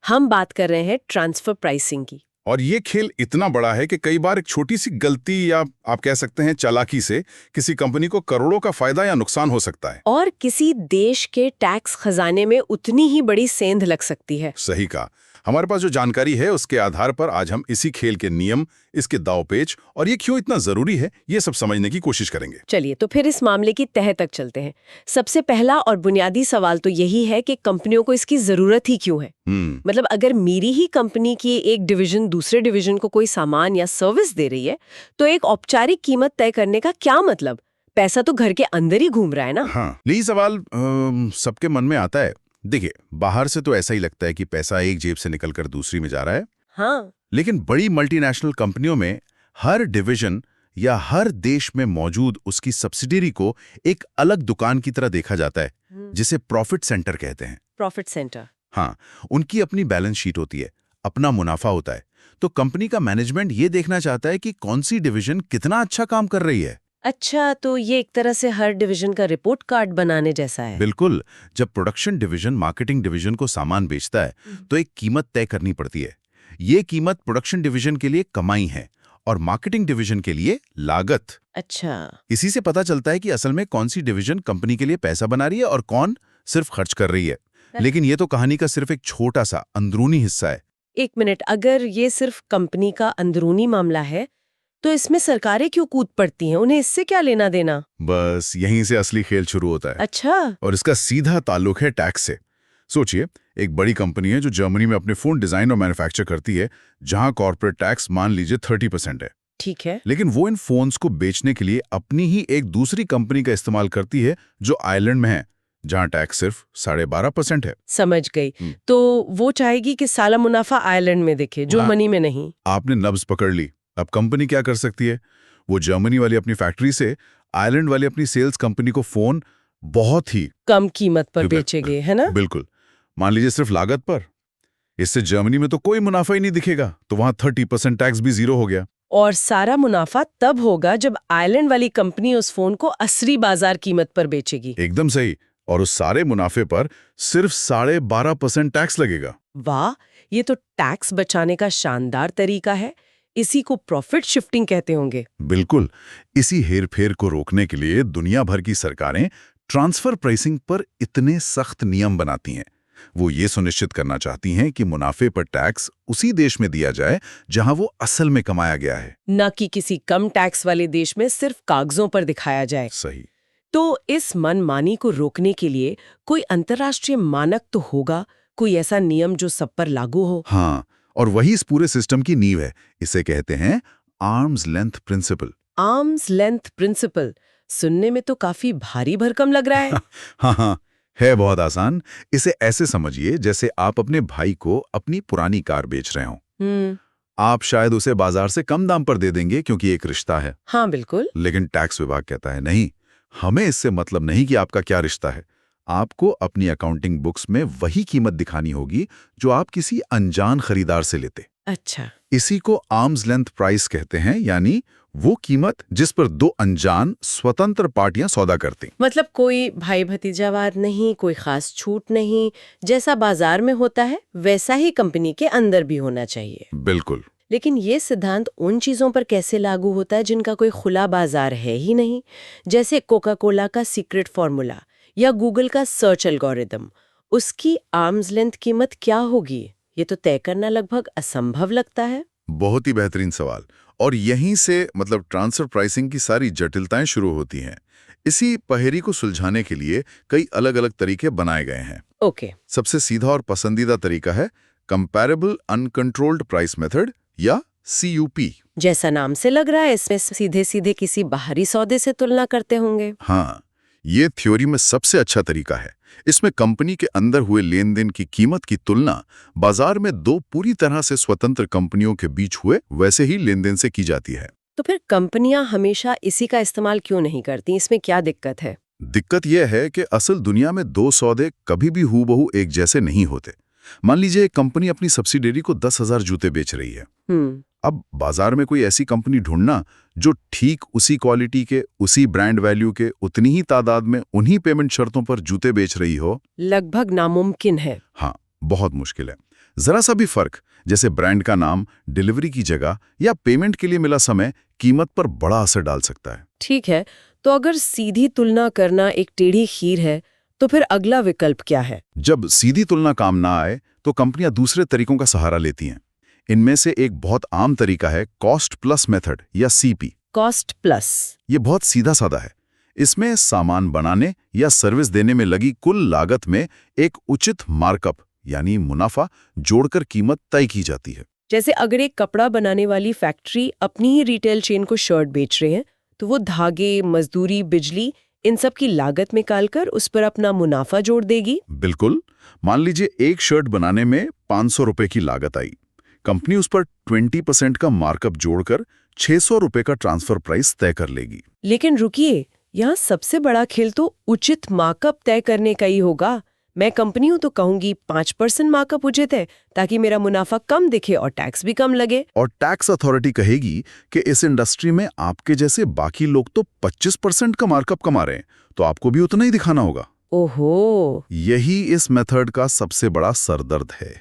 B: हम बात कर रहे हैं ट्रांसफर प्राइसिंग की।
C: और ये खेल इतना बड़ा है कि कई बार एक छोटी सी गलती या आप कह सकते हैं चालाकी से किसी कंपनी को करोड़ों का फायदा या नुकसान हो सकता है।
B: और किसी देश के टैक्स खजाने में उतनी ही बड़ी सेंध लग सकती है।
C: सही कहा। हमारे पास जो जानकारी है उसके आधार पर आज हम इसी खेल के नियम, इसके दांवपेच और ये क्यों इतना जरूरी है, ये सब समझने की कोशिश करेंगे।
B: चलिए तो फिर इस मामले की तह तक चलते हैं। सबसे पहला और बुनियादी सवाल तो यही है कि कंपनियों को इसकी जरूरत ही क्यों है। मतलब अगर मेरी ही कंपनी की एक डिवीजन दूसरे डिवीजन को कोई सामान या सर्विस दे रही है तो एक औपचारिक कीमत तय करने का क्या मतलब? पैसा तो घर के अंदर ही घूम रहा है ना।
C: हाँ, यही सवाल सबके मन में आता है। देखिए, बाहर से तो ऐसा ही लगता है कि पैसा एक जेब से निकलकर दूसरी में जा रहा है।
B: हाँ।
C: लेकिन बड़ी मल्टीनेशनल कंपनियों में हर डिवीजन या हर देश में मौजूद उसकी सब्सिडियरी को एक अलग दुकान की तरह देखा जाता है, जिसे प्रॉफिट सेंटर कहते हैं।
B: Profit centre.
C: हाँ, उनकी अपनी बैलेंस शीट होती है, अपना मुनाफा होता है। तो कंपनी का मैनेजमेंट ये देखना चाहता है कि कौन सी डिवीजन कितना अच्छा काम कर रही है।
B: अच्छा, तो ये एक तरह से हर डिवीजन का रिपोर्ट कार्ड बनाने जैसा है।
C: बिल्कुल। जब प्रोडक्शन डिवीजन मार्केटिंग डिवीजन को सामान बेचता है तो एक कीमत तय करनी पड़ती है। ये कीमत प्रोडक्शन डिवीजन के लिए कमाई है और मार्केटिंग डिवीजन के लिए लागत।
B: अच्छा।
C: इसी से पता चलता है कि असल में कौन सी डिवीजन कंपनी के लिए पैसा बना रही है और कौन सिर्फ खर्च कर रही है। लेकिन ये तो कहानी का सिर्फ एक छोटा सा अंदरूनी हिस्सा है।
B: एक मिनट, अगर ये सिर्फ कंपनी का अंदरूनी मामला है तो इसमें सरकारें क्यों कूद पड़ती हैं? उन्हें इससे क्या लेना देना?
C: बस यहीं से असली खेल शुरू होता है।
B: अच्छा।
C: और इसका सीधा ताल्लुक है टैक्स से। सोचिए, एक बड़ी कंपनी है जो जर्मनी में अपने फोन डिजाइन और मैन्युफैक्चर करती है, जहां कॉर्पोरेट टैक्स मान लीजिए 30% है।
B: ठीक है।
C: लेकिन वो इन फोन्स को बेचने के लिए अपनी ही एक दूसरी कंपनी का इस्तेमाल करती है जो आयरलैंड में है, जहां टैक्स सिर्फ 12.5% है।
B: समझ गई। तो वो चाहेगी कि साला मुनाफा आयरलैंड में दिखे, जो मनी में नहीं।
C: आपने नब्ज पकड़ ली। अब कंपनी क्या कर सकती है? वो जर्मनी वाली अपनी फैक्ट्री से आयरलैंड वाली अपनी सेल्स कंपनी को फोन बहुत ही
B: कम कीमत पर बेचेंगे, है ना?
C: बिल्कुल। मान लीजिए सिर्फ लागत पर। इससे जर्मनी में तो कोई मुनाफा ही नहीं दिखेगा, तो वहां 30% टैक्स भी जीरो हो गया।
B: और सारा मुनाफा तब होगा जब आयरलैंड वाली कंपनी उस फोन को असली बाजार कीमत पर बेचेगी।
C: एकदम सही। और उस सारे मुनाफे पर सिर्फ 12.5% टैक्स लगेगा।
B: वाह, ये तो टैक्स बचाने का शानदार तरीका है। इसी को प्रॉफिट शिफ्टिंग कहते होंगे।
C: बिल्कुल। इसी हेरफेर को रोकने के लिए दुनिया भर की सरकारें ट्रांसफर प्राइसिंग पर इतने सख्त नियम बनाती हैं। वो ये सुनिश्चित करना चाहती हैं कि मुनाफे पर टैक्स उसी देश में दिया जाए जहां वो असल में कमाया गया है,
B: न कि किसी कम टैक्स वाले देश में सिर्फ कागजों पर दिखाया जाए।
C: सही।
B: तो इस मनमानी को रोकने के लिए कोई अंतर्राष्ट्रीय मानक तो होगा, कोई ऐसा नियम जो सब पर लागू हो।
C: हाँ, और वही इस पूरे सिस्टम की नींव है। इसे कहते हैं arms length principle.
B: Arms length principle सुनने में तो काफी भारी भरकम लग रहा है।
C: हाँ, है बहुत आसान। इसे ऐसे समझिए जैसे आप अपने भाई को अपनी पुरानी कार बेच रहे हो। आप शायद उसे बाजार से कम दाम पर दे देंगे क्योंकि एक रिश्ता है।
B: हाँ बिल्कुल।
C: लेकिन टैक्स विभाग कहता है नहीं, हमें इससे मतलब नहीं कि आपका क्या रिश्ता है। आपको अपनी अकाउंटिंग बुक्स में वही कीमत दिखानी होगी जो आप किसी अनजान खरीदार से लेते।
B: अच्छा।
C: इसी को आर्म्स लेंथ प्राइस कहते हैं, यानी वो कीमत जिस पर दो अनजान स्वतंत्र पार्टियां सौदा करती।
B: मतलब कोई भाई भतीजावाद नहीं, कोई खास छूट नहीं, जैसा बाजार में होता है वैसा ही कंपनी के अंदर भी होना चाहिए।
C: बिल्कुल।
B: लेकिन ये सिद्धांत उन चीजों पर कैसे लागू होता है जिनका कोई खुला बाजार है ही नहीं, जैसे कोका कोला का सीक्रेट फॉर्मूला या गूगल का सर्च एल्गोरिदम। उसकी आर्म्स लेंथ कीमत क्या होगी, ये तो तय करना लगभग असंभव लगता है।
C: बहुत ही बेहतरीन सवाल। और यहीं से ट्रांसफर प्राइसिंग की सारी जटिलताएं शुरू होती हैं। इसी पहेली को सुलझाने के लिए कई अलग अलग तरीके बनाए गए हैं।
B: ओके।
C: सबसे सीधा और पसंदीदा तरीका है कंपैरेबल अनकंट्रोल्ड प्राइस मेथड या CUP।
B: जैसा नाम से लग रहा है इसमें सीधे सीधे किसी बाहरी सौदे से तुलना करते होंगे।
C: हाँ, ये थ्योरी में सबसे अच्छा तरीका है। इसमें कंपनी के अंदर हुए लेन देन की कीमत की तुलना बाजार में दो पूरी तरह से स्वतंत्र कंपनियों के बीच हुए वैसे ही लेन देन से की जाती है।
B: तो फिर कंपनियां हमेशा इसी का इस्तेमाल क्यों नहीं करती, इसमें क्या दिक्कत है?
C: दिक्कत यह है कि असल दुनिया में दो सौदे कभी भी हूबहू एक जैसे नहीं होते। मान लीजिए एक कंपनी अपनी सब्सिडियरी को 10,000 जूते बेच रही है। अब बाजार में कोई ऐसी कंपनी ढूंढना जो ठीक उसी क्वालिटी के, उसी ब्रांड वैल्यू के, उतनी ही तादाद में उन्हीं पेमेंट शर्तों पर जूते बेच रही हो,
B: लगभग नामुमकिन है।
C: हाँ, बहुत मुश्किल है। जरा सा भी फर्क, जैसे ब्रांड का नाम, डिलीवरी की जगह या पेमेंट के लिए मिला समय, कीमत पर बड़ा असर डाल सकता है।
B: ठीक है, तो अगर सीधी तुलना करना एक टेढ़ी खीर है तो फिर अगला विकल्प क्या है?
C: जब सीधी तुलना काम ना आए तो कंपनियां दूसरे तरीकों का सहारा लेती हैं। इनमें से एक बहुत आम तरीका है कॉस्ट प्लस मेथड या CP।
B: Cost plus.
C: ये बहुत सीधा साधा है। इसमें सामान बनाने या सर्विस देने में लगी कुल लागत में एक उचित मार्कअप यानी मुनाफा जोड़कर कीमत तय की जाती है।
B: जैसे अगर एक कपड़ा बनाने वाली फैक्ट्री अपनी ही रिटेल चेन को शर्ट बेच रहे हैं तो वो धागे, मजदूरी, बिजली, इन सब की लागत निकालकर उस पर अपना मुनाफा जोड़ देगी।
C: बिल्कुल। मान लीजिए एक शर्ट बनाने में 500 रुपए की लागत आई। कंपनी उस पर 20% का मार्कअप जोड़कर 600 रुपए का ट्रांसफर प्राइस तय कर लेगी।
B: लेकिन रुकिए, यहाँ सबसे बड़ा खेल तो उचित मार्कअप तय करने का ही होगा। मैं कंपनी हूं तो कहूंगी 5% मार्कअप उचित है ताकि मेरा मुनाफा कम दिखे और टैक्स भी कम लगे।
C: और टैक्स अथॉरिटी कहेगी कि इस इंडस्ट्री में आपके जैसे बाकी लोग तो 25% का मार्कअप कमा रहे हैं, तो आपको भी उतना ही दिखाना होगा।
B: ओहो,
C: यही इस मेथड का सबसे बड़ा सरदर्द है।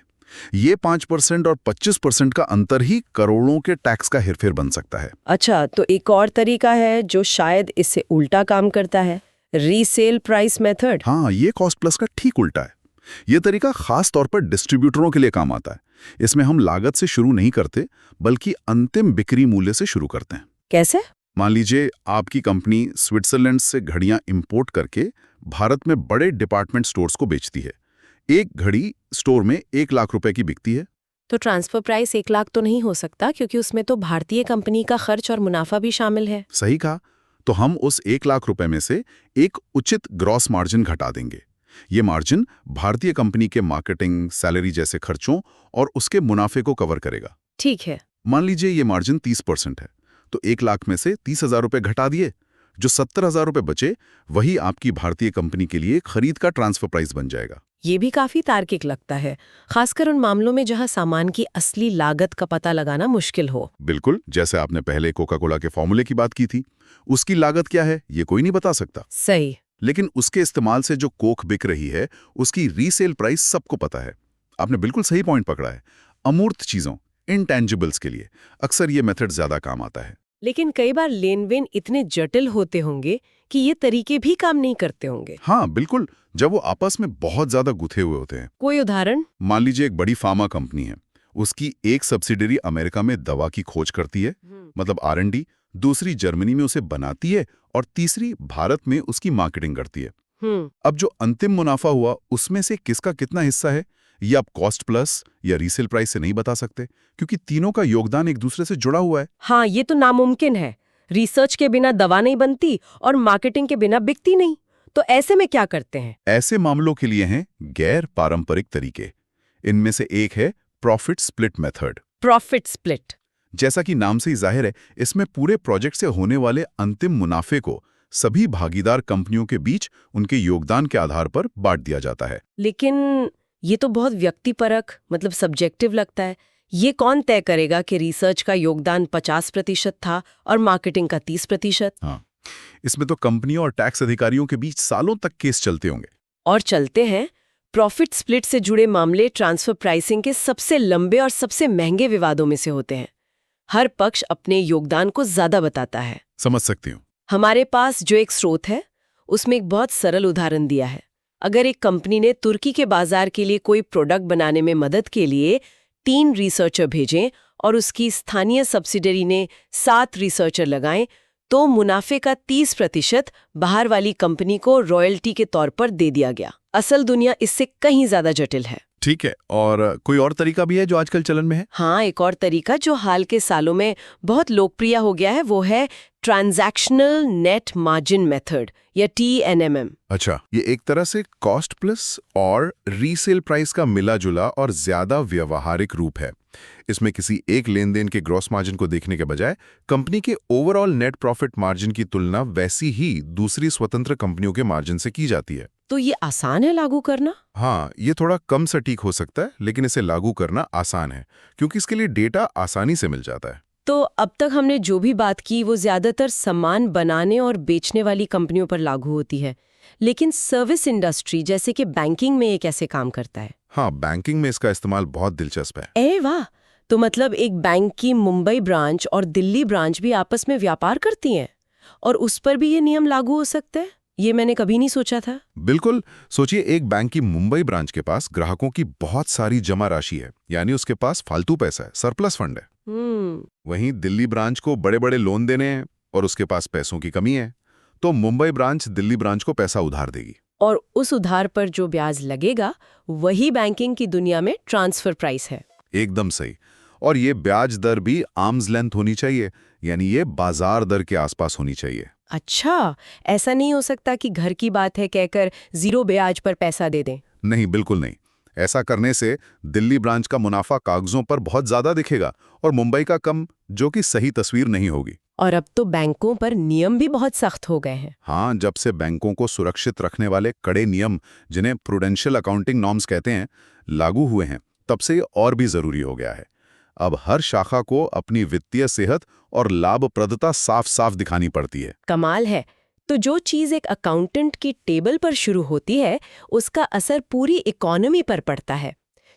C: ये 5% और 25% का अंतर ही करोड़ों के टैक्स का हेरफेर बन सकता है।
B: अच्छा, तो एक और तरीका है जो शायद इससे उल्टा काम करता है, रीसेल प्राइस मेथड।
C: हाँ, ये कॉस्ट प्लस का ठीक उल्टा है। ये तरीका खास तौर पर डिस्ट्रीब्यूटरों के लिए काम आता है। इसमें हम लागत से शुरू नहीं करते बल्कि अंतिम बिक्री मूल्य से शुरू करते हैं।
B: कैसे?
C: मान लीजिए आपकी कंपनी स्विट्जरलैंड से घड़ियां इंपोर्ट करके भारत में बड़े डिपार्टमेंट स्टोर्स को बेचती है। एक घड़ी स्टोर में 1 लाख रुपए की बिकती है।
B: तो ट्रांसफर प्राइस 1 लाख तो नहीं हो सकता क्योंकि उसमें तो भारतीय कंपनी का खर्च और मुनाफा भी शामिल है।
C: सही कहा। तो हम उस 1 लाख रुपए में से एक उचित ग्रॉस मार्जिन घटा देंगे। ये मार्जिन भारतीय कंपनी के मार्केटिंग, सैलरी जैसे खर्चों और उसके मुनाफे को कवर करेगा।
B: ठीक है।
C: मान लीजिए ये मार्जिन 30% है, तो 1 लाख में से 30,000 रुपए घटा दिए। जो 70,000 रुपए बचे वही आपकी भारतीय कंपनी के लिए खरीद का ट्रांसफर प्राइस बन जाएगा।
B: ये भी काफी तार्किक लगता है, खासकर उन मामलों में जहां सामान की असली लागत का पता लगाना मुश्किल हो।
C: बिल्कुल, जैसे आपने पहले कोका कोला के फॉर्मूले की बात की थी। उसकी लागत क्या है ये कोई नहीं बता सकता।
B: सही।
C: लेकिन उसके इस्तेमाल से जो कोक बिक रही है उसकी रीसेल प्राइस सबको पता है। आपने बिल्कुल सही पॉइंट पकड़ा है। अमूर्त चीजों, इंटेंजिबल्स के लिए अक्सर ये मेथड ज्यादा काम आता है।
B: लेकिन कई बार लेनदेन इतने जटिल होते होंगे कि ये तरीके भी काम नहीं करते होंगे।
C: हाँ बिल्कुल, जब वो आपस में बहुत ज्यादा गुथे हुए होते हैं।
B: कोई उदाहरण?
C: मान लीजिए एक बड़ी फार्मा कंपनी है, उसकी एक सब्सिडरी अमेरिका में दवा की खोज करती है, मतलब R&D, दूसरी जर्मनी में उसे बनाती है और तीसरी भारत में उसकी मार्केटिंग करती है। अब जो अंतिम मुनाफा हुआ उसमें से किसका कितना हिस्सा है, ये आप कॉस्ट प्लस या रीसेल प्राइस से नहीं बता सकते, क्योंकि तीनों का योगदान एक दूसरे से जुड़ा हुआ है।
B: हाँ, ये तो नामुमकिन है। रिसर्च के बिना दवा नहीं बनती और मार्केटिंग के बिना बिकती नहीं। तो ऐसे में क्या करते हैं?
C: ऐसे मामलों के लिए हैं गैर पारंपरिक तरीके। इनमें से एक है profit split method.
B: Profit split,
C: जैसा कि नाम से ही जाहिर है, इसमें पूरे प्रोजेक्ट से होने वाले अंतिम मुनाफे को सभी भागीदार कंपनियों के बीच उनके योगदान के आधार पर बांट दिया जाता है।
B: लेकिन ये तो बहुत व्यक्तिपरक, मतलब सब्जेक्टिव लगता है। ये कौन तय करेगा कि रिसर्च का योगदान 50% था और मार्केटिंग का 30%?
C: हाँ, इसमें तो कंपनियों और टैक्स अधिकारियों के बीच सालों तक केस चलते होंगे।
B: और चलते हैं। प्रॉफिट स्प्लिट से जुड़े मामले ट्रांसफर प्राइसिंग के सबसे लंबे और सबसे महंगे विवादों में से होते हैं। हर पक्ष अपने योगदान को ज्यादा बताता है।
C: समझ सकती हूँ।
B: हमारे पास जो एक स्रोत है उसमें एक बहुत सरल उदाहरण दिया है। अगर एक कंपनी ने तुर्की के बाजार के लिए कोई प्रोडक्ट बनाने में मदद के लिए 3 रिसर्चर भेजें और उसकी स्थानीय सब्सिडरी ने 7 रिसर्चर लगाएं, तो मुनाफे का 30% बाहर वाली कंपनी को रॉयल्टी के तौर पर दे दिया गया। असल दुनिया इससे कहीं ज्यादा जटिल है।
C: ठीक है, और कोई और तरीका भी है जो आजकल चलन में है?
B: हाँ, एक और तरीका जो हाल के सालों में बहुत लोकप्रिय हो गया है वो है ट्रांजैक्शनल नेट मार्जिन मेथड या TNMM।
C: अच्छा, ये एक तरह से कॉस्ट प्लस और रीसेल प्राइस का मिला जुला और ज्यादा व्यवहारिक रूप है। इसमें किसी एक लेनदेन के ग्रॉस मार्जिन को देखने के बजाय कंपनी के ओवरऑल नेट प्रॉफिट मार्जिन की तुलना वैसी ही दूसरी स्वतंत्र कंपनियों के मार्जिन से की जाती है।
B: तो ये आसान है लागू करना?
C: हाँ, ये थोड़ा कम सटीक हो सकता है, लेकिन इसे लागू करना आसान है क्योंकि इसके लिए डेटा आसानी से मिल जाता है।
B: तो अब तक हमने जो भी बात की वो ज्यादातर सामान बनाने और बेचने वाली कंपनियों पर लागू होती है, लेकिन सर्विस इंडस्ट्री जैसे कि बैंकिंग में ये कैसे काम करता है?
C: हाँ, बैंकिंग में इसका इस्तेमाल बहुत दिलचस्प है।
B: ए वाह! तो मतलब एक बैंक की मुंबई ब्रांच और दिल्ली ब्रांच भी आपस में व्यापार करती हैं और उस पर भी ये नियम लागू हो सकते हैं? ये मैंने कभी नहीं सोचा था।
C: बिल्कुल, सोचिए एक बैंक की मुंबई ब्रांच के पास ग्राहकों की बहुत सारी जमा राशि है, यानी उसके पास फालतू पैसा है, सरप्लस फंड है। वहीं दिल्ली ब्रांच को बड़े बड़े लोन देने हैं और उसके पास पैसों की कमी है, तो मुंबई ब्रांच दिल्ली ब्रांच को पैसा उधार देगी।
B: और उस उधार पर जो ब्याज लगेगा वही बैंकिंग की दुनिया में ट्रांसफर प्राइस है।
C: एकदम सही। और ये ब्याज दर भी आर्म्स लेंथ होनी चाहिए, यानी ये बाजार दर के आसपास होनी चाहिए।
B: अच्छा, ऐसा नहीं हो सकता कि घर की बात है कहकर 0 ब्याज पर पैसा दे दें?
C: नहीं, बिल्कुल नहीं। ऐसा करने से दिल्ली ब्रांच का मुनाफा कागजों पर बहुत ज्यादा दिखेगा और मुंबई का कम, जो कि सही तस्वीर नहीं होगी।
B: और अब तो बैंकों पर नियम भी बहुत सख्त हो गए हैं।
C: हाँ, जब से बैंकों को सुरक्षित रखने वाले कड़े नियम, जिन्हें प्रूडेंशियल अकाउंटिंग नॉर्म्स कहते हैं, लागू हुए हैं, तब से और भी जरूरी हो गया है। अब हर शाखा को अपनी वित्तीय सेहत और लाभप्रदता साफ साफ दिखानी पड़ती है।
B: कमाल है। तो जो चीज एक अकाउंटेंट की टेबल पर शुरू होती है उसका असर पूरी इकोनॉमी पर पड़ता है।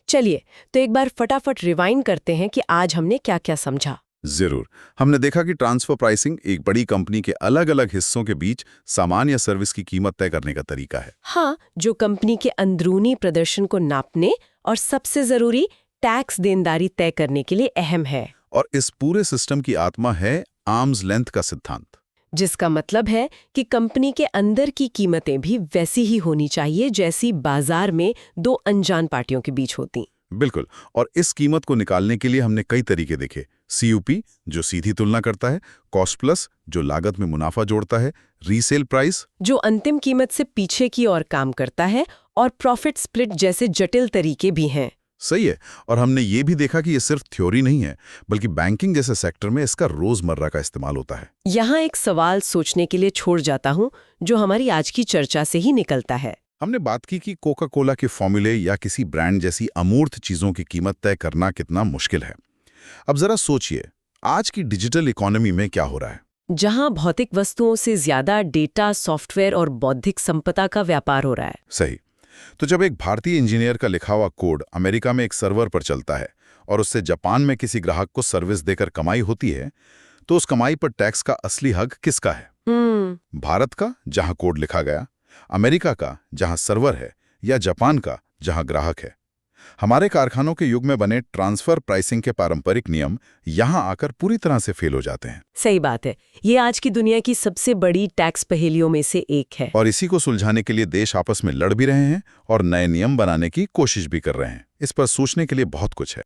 B: चलिए, तो एक बार फटाफट रिवाइंड करते हैं कि आज हमने क्या क्या समझा।
C: जरूर। हमने देखा कि ट्रांसफर प्राइसिंग एक बड़ी कंपनी के अलग अलग हिस्सों के बीच सामान या सर्विस की कीमत तय करने का तरीका है।
B: हाँ, जो कंपनी के अंदरूनी प्रदर्शन को नापने और सबसे जरूरी टैक्स देनदारी तय करने के लिए अहम है।
C: और इस पूरे सिस्टम की आत्मा है आर्म्स लेंथ का सिद्धांत,
B: जिसका मतलब है कि कंपनी के अंदर की कीमतें भी वैसी ही होनी चाहिए जैसी बाजार में दो अनजान पार्टियों के बीच होती।
C: बिल्कुल। और इस कीमत को निकालने के लिए हमने कई तरीके देखे। CUP, जो सीधी तुलना करता है, कॉस्ट प्लस, जो लागत में मुनाफा जोड़ता है, रीसेल प्राइस,
B: जो अंतिम कीमत से पीछे की ओर काम करता है, और प्रॉफिट स्प्लिट जैसे जटिल तरीके भी हैं।
C: सही है। और हमने ये भी देखा कि ये सिर्फ थ्योरी नहीं है, बल्कि बैंकिंग जैसे सेक्टर में इसका रोजमर्रा का इस्तेमाल होता है।
B: यहाँ एक सवाल सोचने के लिए छोड़ जाता हूँ, जो हमारी आज की चर्चा से ही निकलता है।
C: हमने बात की कि कोका कोला के फॉर्मूले या किसी ब्रांड जैसी अमूर्त चीजों की कीमत तय करना कितना मुश्किल है। अब जरा सोचिए, आज की डिजिटल इकोनॉमी में क्या हो रहा है,
B: जहां भौतिक वस्तुओं से ज्यादा डेटा, सॉफ्टवेयर और बौद्धिक संपदा का व्यापार हो रहा है।
C: सही।
A: तो जब एक भारतीय इंजीनियर का लिखा हुआ कोड अमेरिका में एक सर्वर पर चलता है और उससे जापान में किसी ग्राहक को सर्विस देकर कमाई होती है, तो उस कमाई पर टैक्स का असली हक किसका है? भारत का, जहां कोड लिखा गया, अमेरिका का, जहां सर्वर है, या जापान का, जहां ग्राहक है? हमारे कारखानों के युग में बने ट्रांसफर प्राइसिंग के पारंपरिक नियम यहां आकर पूरी तरह से फेल हो जाते हैं।
B: सही बात है। ये आज की दुनिया की सबसे बड़ी टैक्स पहेलियों में से एक है।
A: और इसी को सुलझाने के लिए देश आपस में लड़ भी रहे हैं और नए नियम बनाने की कोशिश भी कर रहे हैं। इस पर सोचने के लिए बहुत कुछ है।